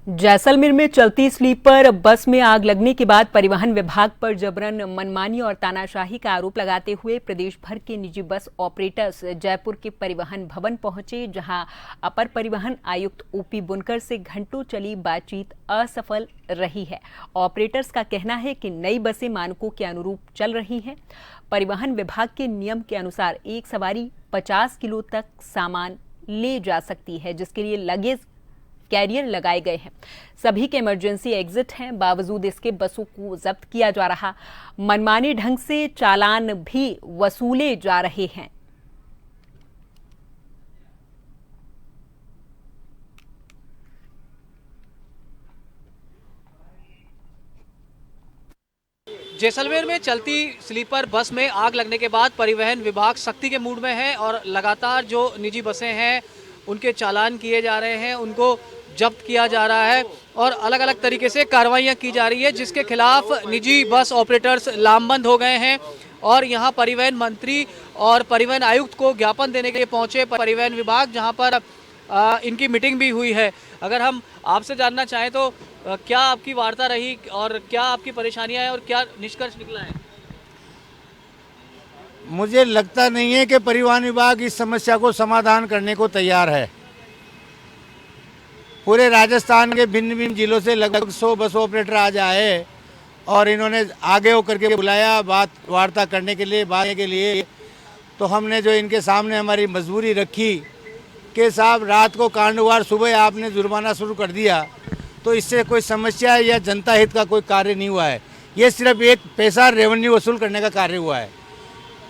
जैसलमेर में चलती sleeper bus में आग लगने के बाद परिवहन विभाग पर जबरन मनमानी और तानाशाही का आरोप लगाते हुए प्रदेश भर के निजी बस ऑपरेटर्स जयपुर के परिवहन भवन पहुंचे, जहां अपर परिवहन आयुक्त ओपी बुनकर से घंटों चली बातचीत असफल रही है। ऑपरेटर्स का कहना है कि नई बसें मानकों के अनुरूप चल रही हैं। परिवहन विभाग के नियम के अनुसार एक सवारी 50 किलो तक सामान ले जा सकती है, जिसके लिए लगेज कैरियर लगाए गए हैं। सभी के इमरजेंसी एग्जिट हैं, बावजूद इसके बसों को जब्त किया जा रहा। मनमाने ढंग से चालान भी वसूले जा रहे हैं। जैसलमेर में चलती स्लीपर बस में आग लगने के बाद परिवहन विभाग सख्ती के मूड में है और लगातार जो निजी बसें हैं उनके चालान किए जा रहे हैं, उनको जब्त किया जा रहा है और अलग अलग तरीके से कार्रवाइयां की जा रही है, जिसके खिलाफ निजी बस ऑपरेटर्स लामबंद हो गए हैं और यहां परिवहन मंत्री और परिवहन आयुक्त को ज्ञापन देने के लिए पहुंचे परिवहन विभाग, जहां पर इनकी मीटिंग भी हुई है। अगर हम आपसे जानना चाहें तो क्या आपकी वार्ता रही और क्या आपकी परेशानियां हैं और क्या निष्कर्ष निकला है? मुझे लगता नहीं है कि परिवहन विभाग इस समस्या को समाधान करने को तैयार है। पूरे राजस्थान के भिन्न भिन्न जिलों से लगभग 100 बस ऑपरेटर आज आए और इन्होंने आगे होकर के बुलाया बात वार्ता करने के लिए। तो हमने जो इनके सामने हमारी मजबूरी रखी कि साहब रात को कांडवार, सुबह आपने जुर्माना शुरू कर दिया, तो इससे कोई समस्या या जनता हित का कोई कार्य नहीं हुआ है। ये सिर्फ एक पैसा रेवेन्यू वसूल करने का कार्य हुआ है।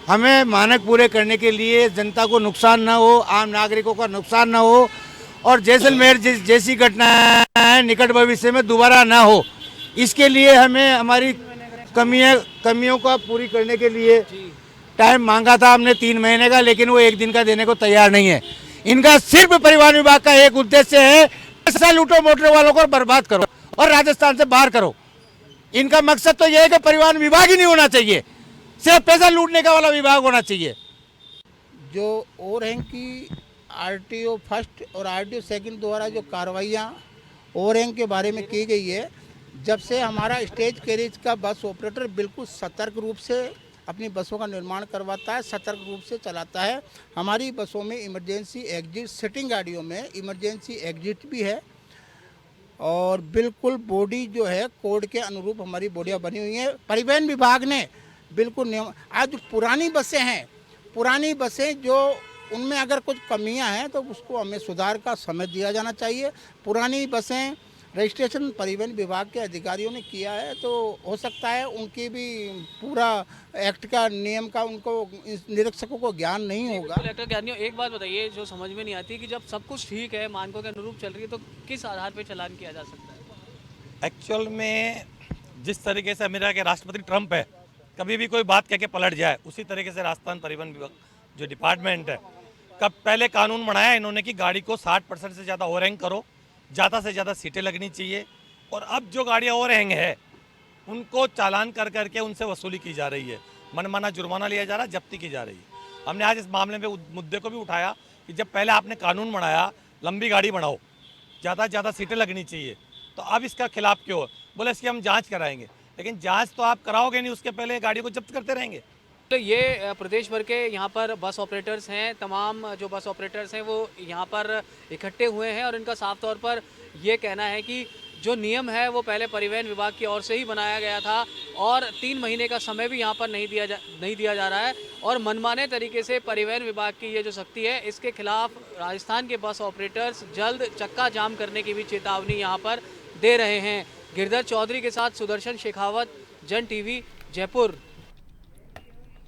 हमें मानक पूरे करने के लिए जनता को नुकसान ना हो, आम नागरिकों का नुकसान ना हो और जैसलमेर जैसी घटना निकट भविष्य में दोबारा ना हो, इसके लिए हमें हमारी कमियों को पूरी करने के लिए टाइम मांगा था हमने 3 महीने का, लेकिन वो 1 दिन का देने को तैयार नहीं है। इनका सिर्फ परिवहन विभाग का एक उद्देश्य है, पैसा लूटो, मोटर वालों को बर्बाद करो और राजस्थान से बाहर करो। इनका मकसद तो यह है कि परिवहन विभाग ही नहीं होना चाहिए, सिर्फ पैसा लूटने का वाला विभाग होना चाहिए। जो ओवरहैंग की आरटीओ फर्स्ट और आरटीओ सेकंड द्वारा जो कार्रवाइयाँ ओवरहैंग के बारे में की गई है, जब से हमारा स्टेज कैरेज का बस ऑपरेटर बिल्कुल सतर्क रूप से अपनी बसों का निर्माण करवाता है, सतर्क रूप से चलाता है। हमारी बसों में इमरजेंसी एग्जिट, सिटिंग गाड़ियों में इमरजेंसी एग्जिट भी है और बिल्कुल बॉडी जो है कोड के अनुरूप हमारी बॉडियाँ बनी हुई हैं। परिवहन विभाग ने बिल्कुल नियम, आज पुरानी बसें हैं, पुरानी बसें जो उनमें अगर कुछ कमियां हैं तो उसको हमें सुधार का समय दिया जाना चाहिए। पुरानी बसें रजिस्ट्रेशन परिवहन विभाग के अधिकारियों ने किया है, तो हो सकता है उनकी भी पूरा एक्ट का नियम का उनको निरीक्षकों को ज्ञान नहीं होगा। कलेक्टर ज्ञानियों, एक बात बताइए जो समझ में नहीं आती कि जब सब कुछ ठीक है, मानकों के अनुरूप चल रही है, तो किस आधार पर चालान किया जा सकता है? एक्चुअल में जिस तरीके से अमेरिका के राष्ट्रपति ट्रंप है, कभी भी कोई बात कह के पलट जाए, उसी तरीके से राजस्थान परिवहन विभाग जो डिपार्टमेंट है, कब पहले कानून बनाया इन्होंने कि गाड़ी को 60% से ज़्यादा ओवरहैंग करो, ज़्यादा से ज़्यादा सीटें लगनी चाहिए। और अब जो गाड़ियाँ ओवरहैंग है उनको चालान कर करके उनसे वसूली की जा रही है, मनमाना जुर्माना लिया जा रहा है, जब्ती की जा रही है। हमने आज इस मामले में मुद्दे को भी उठाया कि जब पहले आपने कानून बनाया लंबी गाड़ी बढ़ाओ, ज़्यादा से ज़्यादा सीटें लगनी चाहिए, तो अब इसका खिलाफ क्यों? बोले इसकी हम जाँच कराएंगे, लेकिन जांच तो आप कराओगे नहीं, उसके पहले गाड़ी को जब्त करते रहेंगे। तो ये प्रदेश भर के यहाँ पर बस ऑपरेटर्स हैं, तमाम जो बस ऑपरेटर्स हैं वो यहाँ पर इकट्ठे हुए हैं और इनका साफ तौर पर ये कहना है कि जो नियम है वो पहले परिवहन विभाग की ओर से ही बनाया गया था और 3 महीने का समय भी यहाँ पर नहीं दिया जा रहा है और मनमाने तरीके से परिवहन विभाग की ये जो सख्ती है, इसके खिलाफ राजस्थान के बस ऑपरेटर्स जल्द चक्का जाम करने की भी चेतावनी यहाँ पर दे रहे हैं। गिरधर चौधरी के साथ सुदर्शन शेखावत, जन टीवी, जयपुर।